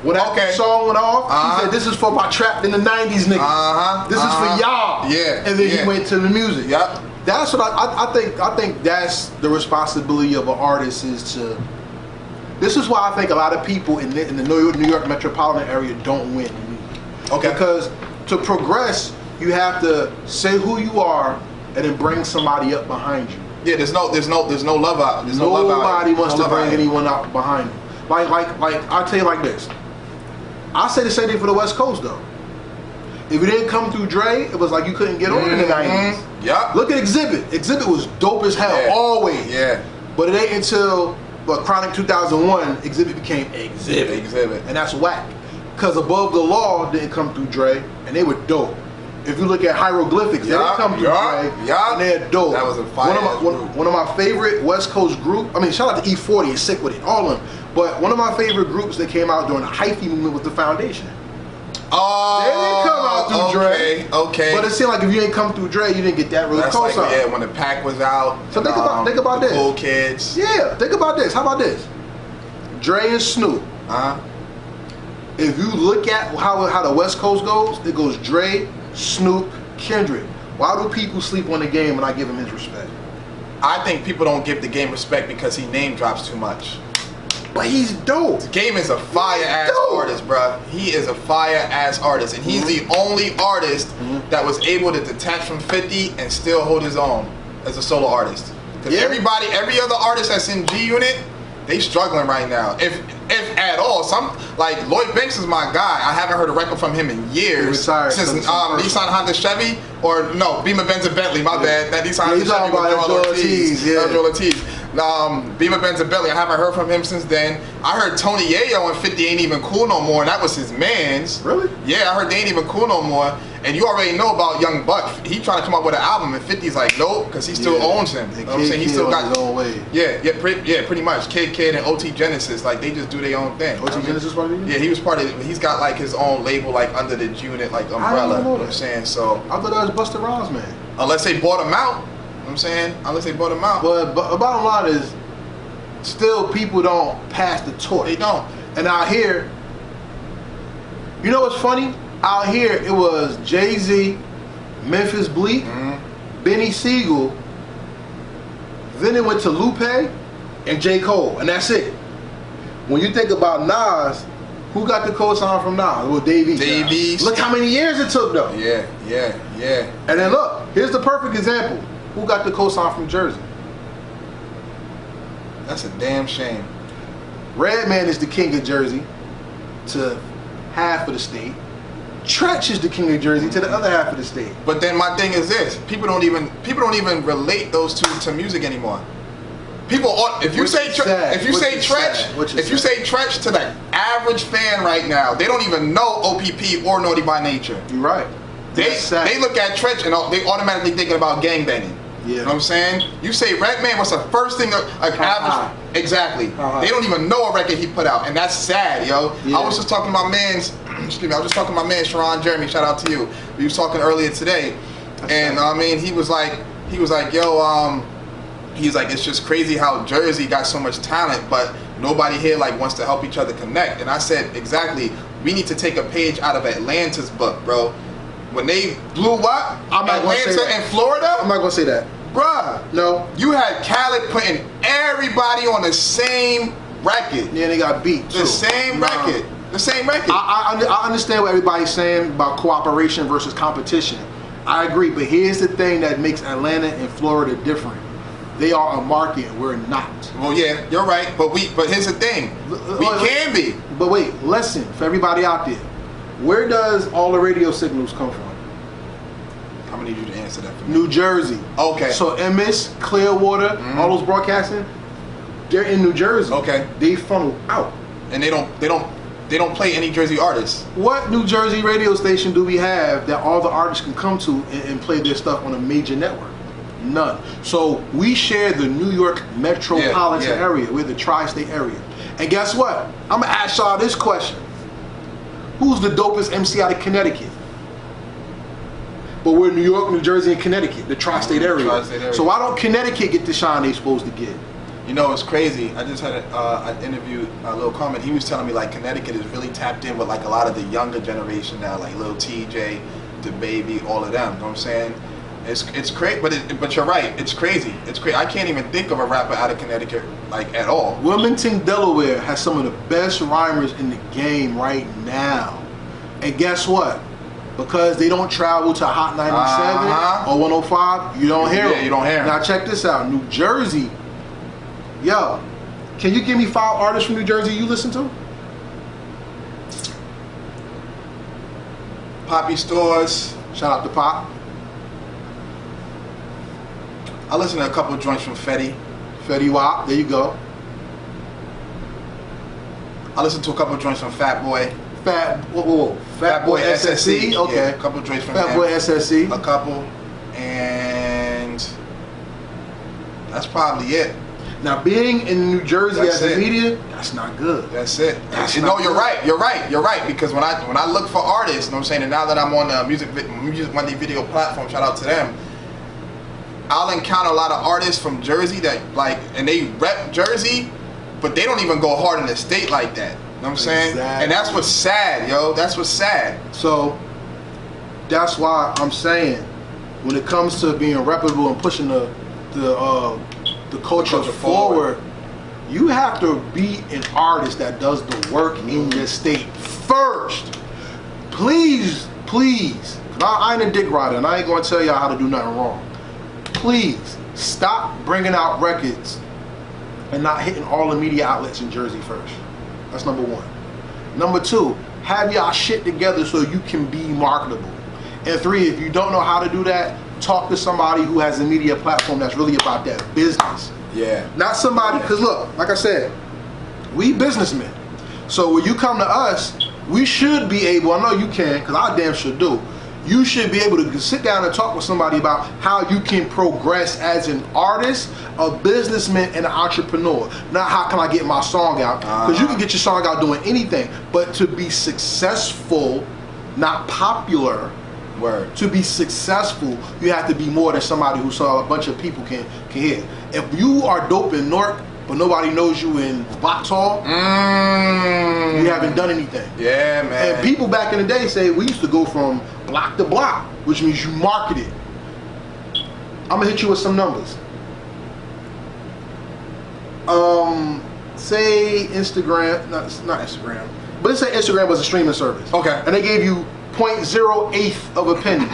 When that song went off, he said, "This is for my trapped in the '90s niggas. This is for y'all." Yeah. And then he went to the music. Yep. That's what I think. I think that's the responsibility of an artist is to. This is why I think a lot of people in the New York metropolitan area don't win. Okay. Because to progress, you have to say who you are and then bring somebody up behind you. Yeah. There's no love out. Nobody wants to bring anyone up behind them. Like I'll tell you like this. I say the same thing for the West Coast though. If you didn't come through Dre, it was like you couldn't get on in the 90s. Yeah. Look at Exhibit. Exhibit was dope as hell, always. Yeah. But it ain't until Chronic 2001, Exhibit became Exhibit. And that's whack. Because Above the Law didn't come through Dre, and they were dope. If you look at Hieroglyphics, they didn't come through Dre, and they're dope. That was a fire one of my favorite West Coast group, I mean, shout out to E40, is sick with it, all of them. But one of my favorite groups that came out during the hyphy movement was The Foundation. Oh, they didn't come out through Dre. Okay. But it seemed like if you didn't come through Dre, you didn't get that really close like, yeah, when the pack was out. So think about this. Cool Kids. Yeah, think about this. How about this? Dre and Snoop. If you look at how the West Coast goes, it goes Dre, Snoop, Kendrick. Why do people sleep on the game when I give him his respect? I think people don't give the game respect because he name drops too much. But he's dope. The Game is a fire-ass artist, bruh. He is a fire-ass artist. And he's the only artist that was able to detach from 50 and still hold his own as a solo artist. Because every other artist that's in G Unit, they struggling right now. If at all. Like Lloyd Banks is my guy. I haven't heard a record from him in years. Since Nissan Honda Chevy, or no, Beamer Benz and Bentley, my bad. That Nissan Honda Chevy with Joel Ortiz. Beamer Benz and Bentley, I haven't heard from him since then. I heard Tony Yayo and 50 ain't even cool no more, and that was his man's. Really? Yeah, I heard they ain't even cool no more. And you already know about Young Buck. He trying to come up with an album, and 50's like, nope, because he still owns him. You know what I'm saying? He still got his own way. Pretty much. Kid and OT Genesis, like they just do their own thing. OT Genesis part of it? Yeah, he was part of it. He's got like his own label, like under the Unit, like umbrella. You know what I'm saying? So I thought that was Busta Rhymes, man. Unless they bought him out. You know what I'm saying? Unless they bought him out. But bottom line is, still people don't pass the torch. They don't. And out here, you know what's funny? Out here it was Jay-Z, Memphis Bleak, Benny Siegel, then it went to Lupe and J. Cole, and that's it. When you think about Nas, who got the co-sign from Nas? Well, Dave East. Dave East. Look how many years it took though. Yeah. Yeah. And then look, here's the perfect example. Who got the cosign from Jersey? That's a damn shame. Redman is the king of Jersey to half of the state. Tretch is the king of Jersey to the other half of the state. But then my thing is this: people don't even relate those two to music anymore. People, if you say Tretch to the average fan right now, they don't even know OPP or Naughty by Nature. You're right. They look at Tretch and they automatically thinking about gangbanging. Yeah. You know what I'm saying? You say Redman, what's the first thing average? Exactly. They don't even know a record he put out, and that's sad, yo. Yeah. I was just talking to my man's, excuse me, I was just talking to my man Sharon Jeremy. Shout out to you. We was talking earlier today, and I mean, he was like, yo, he's like, it's just crazy how Jersey got so much talent, but nobody here like wants to help each other connect. And I said, exactly. We need to take a page out of Atlanta's book, bro. When they blew up, Atlanta and Florida. I'm not gonna say that. Bruh, no. You had Khaled putting everybody on the same record. Yeah, they got beat too. The same record. The same record. I understand what everybody's saying about cooperation versus competition. I agree, but here's the thing that makes Atlanta and Florida different. They are a market, we're not. Well, yeah, you're right, but here's the thing. We can be. But wait, listen, for everybody out there, where does all the radio signals come from? I'm gonna need you to answer that for me. New Jersey. Okay. So MS, Clearwater, all those broadcasting, they're in New Jersey. Okay. They funnel out. And they don't play any Jersey artists. What New Jersey radio station do we have that all the artists can come to and play their stuff on a major network? None. So we share the New York metropolitan area. We're the tri-state area. And guess what? I'm gonna ask y'all this question. Who's the dopest MC out of Connecticut? But we're New York, New Jersey, and Connecticut, the tri-state area. So why don't Connecticut get the shine they supposed to get? You know, it's crazy. I just had an interview, a little comment. He was telling me like Connecticut is really tapped in with like a lot of the younger generation now, like Lil TJ, the Baby, all of them. You know what I'm saying? It's crazy, but you're right. It's crazy. It's crazy. I can't even think of a rapper out of Connecticut like at all. Wilmington, Delaware has some of the best rhymers in the game right now. And guess what? Because they don't travel to Hot 97 or 105, you don't hear them. Yeah, you don't hear them. Now check this out. New Jersey. Yo, can you give me 5 artists from New Jersey you listen to? Poppy Stores. Shout out to Pop. I listen to a couple of joints from Fetty. Fetty Wap, there you go. I listen to a couple of joints from Fat Boy. Fat Boy SSC. Okay. Yeah, a couple of joints from Fat Boy SSC. A couple. And that's probably it. Now being in New Jersey as a media, that's not good. That's it. No, you're right. You're right. You're right. Because when I look for artists, you know what I'm saying, and now that I'm on the Music Monday video platform, shout out to them, I'll encounter a lot of artists from Jersey that like, and they rep Jersey, but they don't even go hard in the state like that. You know what I'm saying? Exactly. And that's what's sad, yo. That's what's sad. So that's why I'm saying, when it comes to being reputable and pushing the culture forward, you have to be an artist that does the work in your state first. Please. I ain't a dick rider, and I ain't gonna tell y'all how to do nothing wrong. Please stop bringing out records and not hitting all the media outlets in Jersey first. That's number 1. Number 2, have y'all shit together so you can be marketable. And 3, if you don't know how to do that, talk to somebody who has a media platform that's really about that business. Yeah. Not somebody, because look, like I said, we businessmen. So when you come to us, we should be able, I know you can, because I damn sure do, you should be able to sit down and talk with somebody about how you can progress as an artist, a businessman, and an entrepreneur. Not how can I get my song out, because you can get your song out doing anything, but to be successful, not popular, to be successful, you have to be more than somebody who saw a bunch of people can hear. If you are dope in Newark, but nobody knows you in Vauxhall, you haven't done anything. Yeah, man. And people back in the day say we used to go from block to block, which means you market it. I'm gonna hit you with some numbers. Say Instagram, not Instagram, but let's say Instagram was a streaming service. Okay. And they gave you 0.08 of a penny.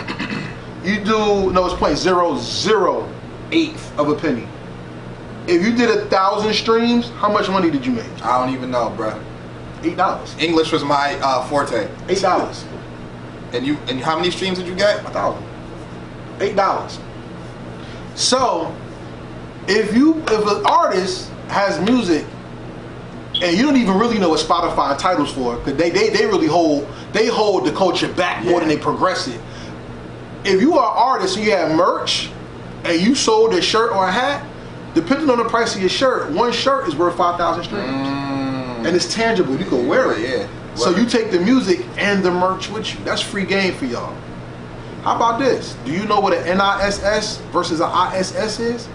You do, no, it's 0.008 of a penny. If you did 1,000 streams, how much money did you make? I don't even know, bro. $8. English was my forte. $8. And how many streams did you get? 1,000. $8. So, if an artist has music and you don't even really know what Spotify entitles for, because they really hold the culture back more than they progress it. If you are an artist and you have merch and you sold a shirt or a hat, depending on the price of your shirt, one shirt is worth 5,000 streams. And it's tangible. You can wear it. Yeah. So you take the music and the merch with you. That's free game for y'all. How about this? Do you know what an NISS versus an ISS is?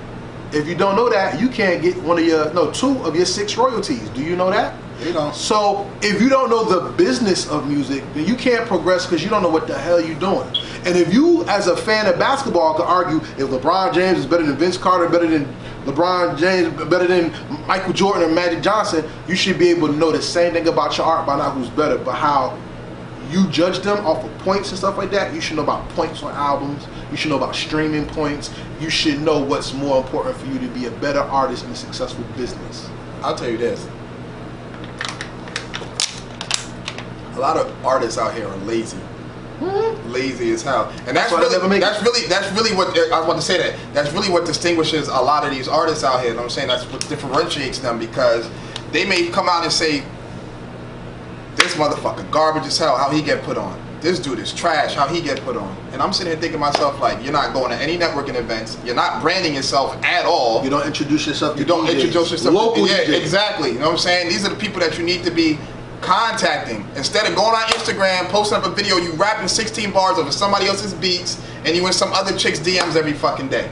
If you don't know that, you can't get two of your 6 royalties. Do you know that? You don't. So if you don't know the business of music, then you can't progress because you don't know what the hell you're doing. And if you, as a fan of basketball, could argue if LeBron James is better than Vince Carter, better than LeBron James, better than Michael Jordan or Magic Johnson, you should be able to know the same thing about your art by not who's better, but how you judge them off of points and stuff like that. You should know about points on albums. You should know about streaming points. You should know what's more important for you to be a better artist in a successful business. I'll tell you this. A lot of artists out here are lazy. Lazy as hell. And that's really what I want to say. That's really what distinguishes a lot of these artists out here. You know what I'm saying? That's what differentiates them, because they may come out and say, this motherfucker garbage as hell, how he get put on. This dude is trash, how he get put on. And I'm sitting here thinking to myself, like, you're not going to any networking events. You're not branding yourself at all. You don't introduce yourself to You don't DJs. introduce yourself Local to DJs. exactly. You know what I'm saying? These are the people that you need to be contacting. Instead of going on Instagram, posting up a video, you rapping 16 bars over somebody else's beats, and you in some other chick's DMs every fucking day.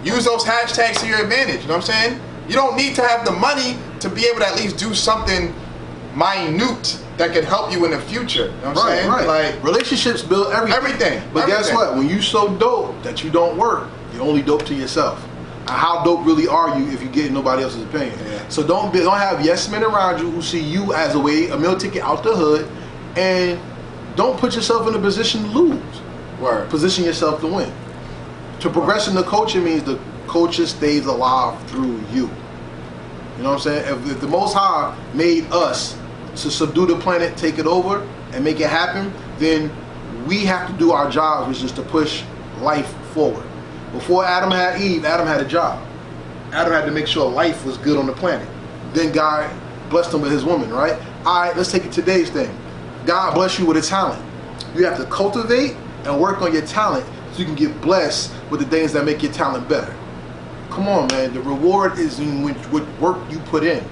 Use those hashtags to your advantage. You know what I'm saying? You don't need to have the money to be able to at least do something minute that could help you in the future. You know what I'm saying? Right. Like, relationships build everything. But guess what? When you so dope that you don't work, you're only dope to yourself. How dope really are you if you get nobody else's opinion? Yeah. So don't have yes men around you who see you as a meal ticket out the hood, and don't put yourself in a position to lose. Word. Position yourself to win. To progress in the culture means the culture stays alive through you. You know what I'm saying? If the Most High made us to subdue the planet, take it over, and make it happen, then we have to do our jobs, which is to push life forward. Before Adam had Eve, Adam had a job. Adam had to make sure life was good on the planet. Then God blessed him with his woman, right? All right, let's take it today's thing. God bless you with a talent. You have to cultivate and work on your talent so you can get blessed with the things that make your talent better. Come on, man. The reward is in what work you put in.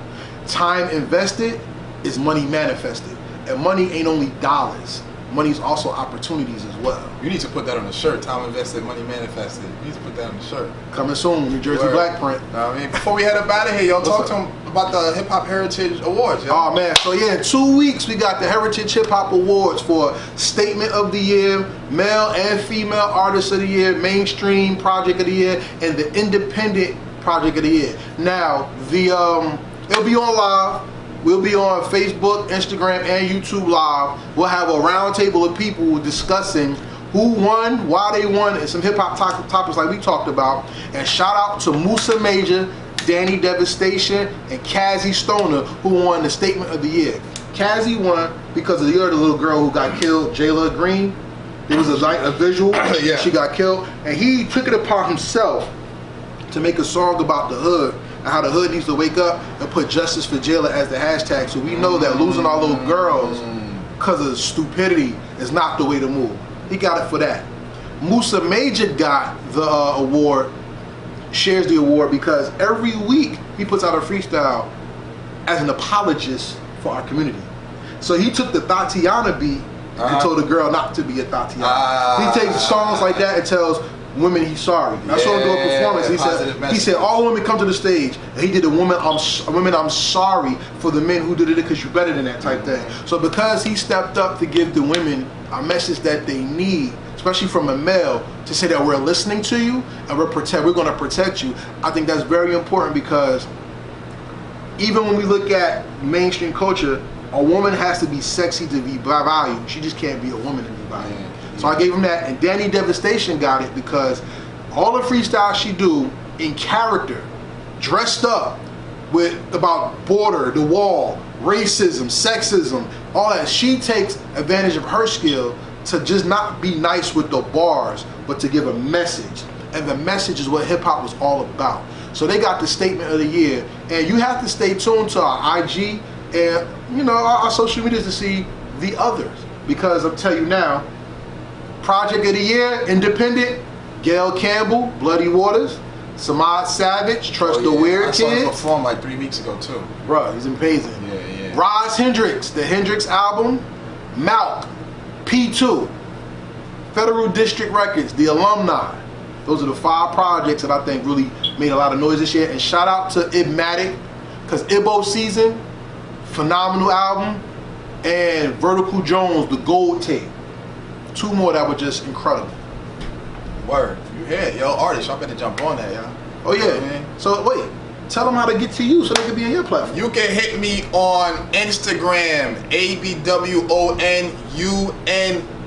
Time invested is money manifested. And money ain't only dollars. Money's also opportunities as well. You need to put that on the shirt. Time invested, money manifested. You need to put that on the shirt. Coming soon, New Jersey Black Print. I mean, before we head up out of here, y'all talk to them about the Hip Hop Heritage Awards. Yo. Oh man, so yeah, in 2 weeks we got the Heritage Hip Hop Awards for Statement of the Year, Male and Female Artist of the Year, Mainstream Project of the Year, and the Independent Project of the Year. Now, it'll be on live. We'll be on Facebook, Instagram, and YouTube Live. We'll have a round table of people discussing who won, why they won, and some hip-hop topics like we talked about. And shout out to Musa Major, Danny Devastation, and Cassie Stoner, who won the Statement of the Year. Cassie won because of the other little girl who got killed, Jayla Green. There was a visual. Yeah. She got killed. And he took it upon himself to make a song about the hood, and how the hood needs to wake up and put justice for Jayla as the hashtag, so we know that losing all those girls because of stupidity is not the way to move. He got it for that. Musa Major got the award, shares the award, because every week he puts out a freestyle as an apologist for our community. So he took the Tatiana beat and told the girl not to be a Tatiana. He takes songs like that and tells women he's sorry. I saw him do a performance. He said all women come to the stage, and he did a women I'm sorry for the men who did it because you're better than that type thing. So because he stepped up to give the women a message that they need, especially from a male, to say that we're listening to you and we're going to protect you, I think that's very important, because even when we look at mainstream culture, a woman has to be sexy to be valued. She just can't be a woman to be valued. So I gave him that, and Danny Devastation got it because all the freestyles she do in character, dressed up with about border, the wall, racism, sexism, all that. She takes advantage of her skill to just not be nice with the bars, but to give a message. And the message is what hip hop was all about. So they got the statement of the year, and you have to stay tuned to our IG and our social medias to see the others. Because I'm telling you now, Project of the Year, Independent, Gail Campbell, Bloody Waters, Samad Savage, Trust the Weird Kids. I saw him perform like 3 weeks ago too. Bro, he's amazing. Yeah. Roz Hendricks, the Hendrix album, Malk, P2, Federal District Records, The Alumni. Those are the 5 projects that I think really made a lot of noise this year. And shout out to Ibmatic, because Ibo Season, phenomenal album, and Vertical Jones, the Gold Tape. 2 more that were just incredible. Word. You hear it, yo, artists, y'all better jump on that, yo. Oh yeah. So wait, tell them how to get to you so they can be on your platform. You can hit me on Instagram, ABWONUNO.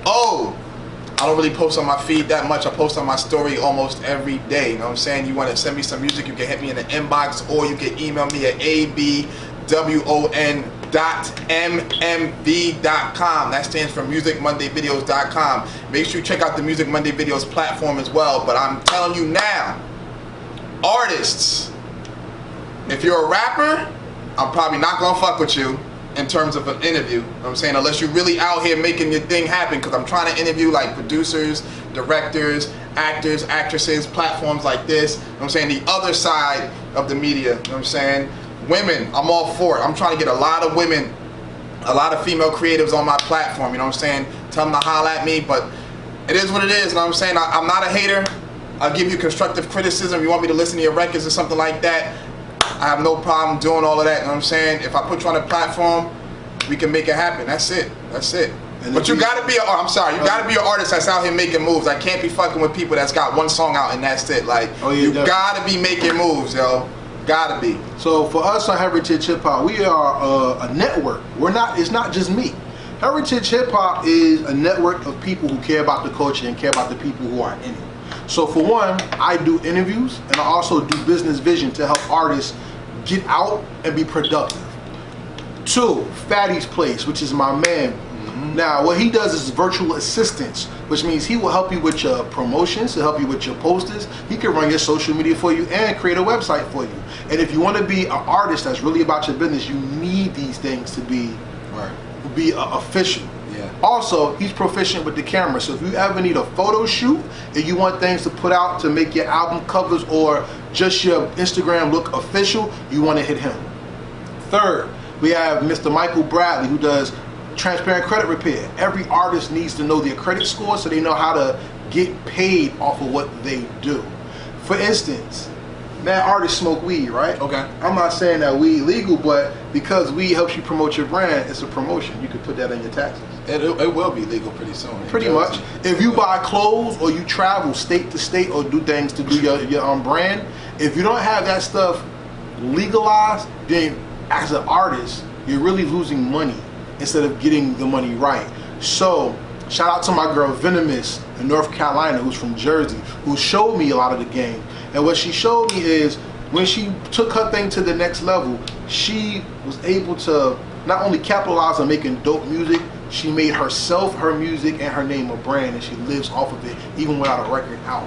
I don't really post on my feed that much. I post on my story almost every day. You know what I'm saying? You want to send me some music, you can hit me in the inbox, or you can email me at abwon.mmv.com. That stands for musicmondayvideos.com. Make sure you check out the Music Monday Videos platform as well. But I'm telling you now, artists, if you're a rapper, I'm probably not gonna fuck with you in terms of an interview. You know what I'm saying? Unless you're really out here making your thing happen, because I'm trying to interview like producers, directors, actors, actresses, platforms like this. You know what I'm saying? The other side of the media. You know what I'm saying? Women, I'm all for it. I'm trying to get a lot of women, a lot of female creatives on my platform. You know what I'm saying? Tell them to holler at me, but it is what it is. You know what I'm saying? I'm not a hater. I'll give you constructive criticism. You want me to listen to your records or something like that, I have no problem doing all of that. You know what I'm saying? If I put you on a platform, we can make it happen. That's it. That's it. But you gotta be you gotta be an artist that's out here making moves. I can't be fucking with people that's got one song out and that's it. Like, you gotta be making moves, yo. Gotta be. So for us on Heritage Hip Hop, we are a network. It's not just me. Heritage Hip Hop is a network of people who care about the culture and care about the people who are in it. So for one, I do interviews, and I also do business vision to help artists get out and be productive. 2, Fatty's Place, which is my man. Now, what he does is virtual assistance, which means he will help you with your promotions, he'll help you with your posters, he can run your social media for you and create a website for you. And if you want to be an artist that's really about your business, you need these things to be official. Yeah. Also, he's proficient with the camera, so if you ever need a photo shoot and you want things to put out to make your album covers or just your Instagram look official, you want to hit him. 3rd, we have Mr. Michael Bradley, who does transparent credit repair. Every artist needs to know their credit score so they know how to get paid off of what they do. For instance, man, artists smoke weed, right? Okay. I'm not saying that weed legal, but because weed helps you promote your brand, it's a promotion. You can put that on your taxes. It will be legal pretty soon. Pretty much. If you buy clothes or you travel state to state or do things to do your brand, if you don't have that stuff legalized, then as an artist, you're really losing money instead of getting the money right. So shout out to my girl Venomous in North Carolina, who's from Jersey, who showed me a lot of the game. And what she showed me is when she took her thing to the next level, she was able to not only capitalize on making dope music, she made herself, her music, and her name a brand, and she lives off of it even without a record out.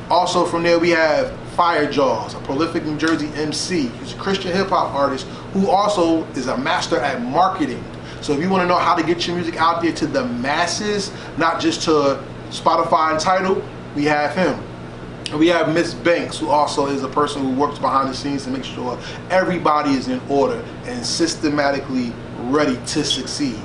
Also from there we have Fire Jaws, a prolific New Jersey MC. He's a Christian hip hop artist who also is a master at marketing. So if you want to know how to get your music out there to the masses, not just to Spotify and Tidal, we have him. And we have Miss Banks, who also is a person who works behind the scenes to make sure everybody is in order and systematically ready to succeed.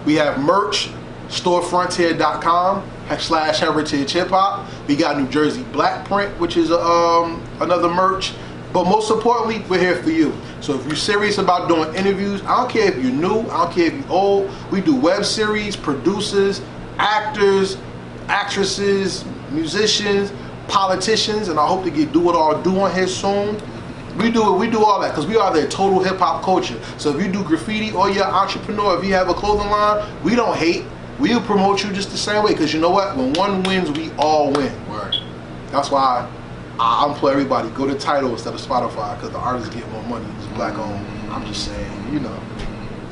We have merch, storefrontier.com/heritage hip hop. We got New Jersey Black Print, which is another merch. But most importantly, we're here for you. So if you're serious about doing interviews, I don't care if you're new, I don't care if you're old, we do web series, producers, actors, actresses, musicians, politicians, and I hope to do it all on here soon. We do all that because we are the total hip hop culture. So if you do graffiti or you're an entrepreneur, if you have a clothing line, we don't hate. we'll promote you just the same way. Because you know what? When one wins, we all win. Word. That's why I implore everybody, go to Tidal instead of Spotify, because the artists get more money. It's black owned. I'm just saying, you know.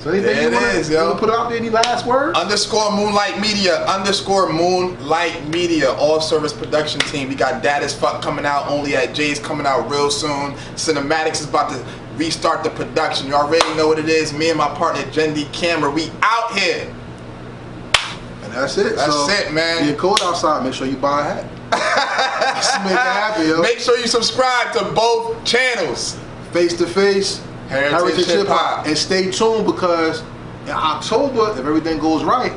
So anything There you it want is, yo. to put out there? Any last words? _Moonlight Media, _Moonlight Media, all service production team. We got That Is Fuck coming out, Only at Jay's coming out real soon. Cinematics is about to restart the production. You already know what it is. Me and my partner Jendi Camera, we out here. And that's it. That's it, man. Being cold outside, make sure you buy a hat. Let's make it happen, yo. Make sure you subscribe to both channels. Face to Face, Heritage Hip Hop. and stay tuned because in October, if everything goes right,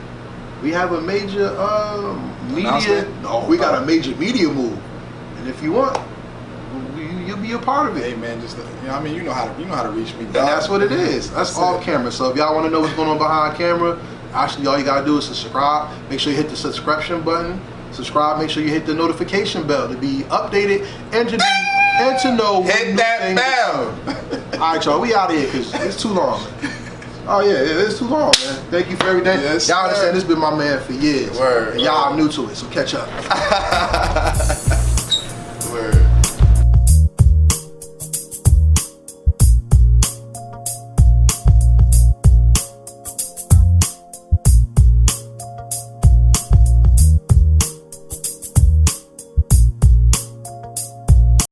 we have a major media. Announcement? No, we got a major media move, and if you want, you'll be a part of it. Hey man, just you know how to reach me. And that's what it is. That's off it. camera. So if y'all want to know what's going on behind camera, actually all you gotta do is subscribe. Make sure you hit the subscription button. Subscribe. Make sure you hit the notification bell to be updated and to know. Hit that bell. All right, y'all. We out of here because it's too long. Oh yeah, it's too long, man. Thank you for everything. Yes, y'all sir. understand this been my man for years. Word, and y'all are new to it, so catch up.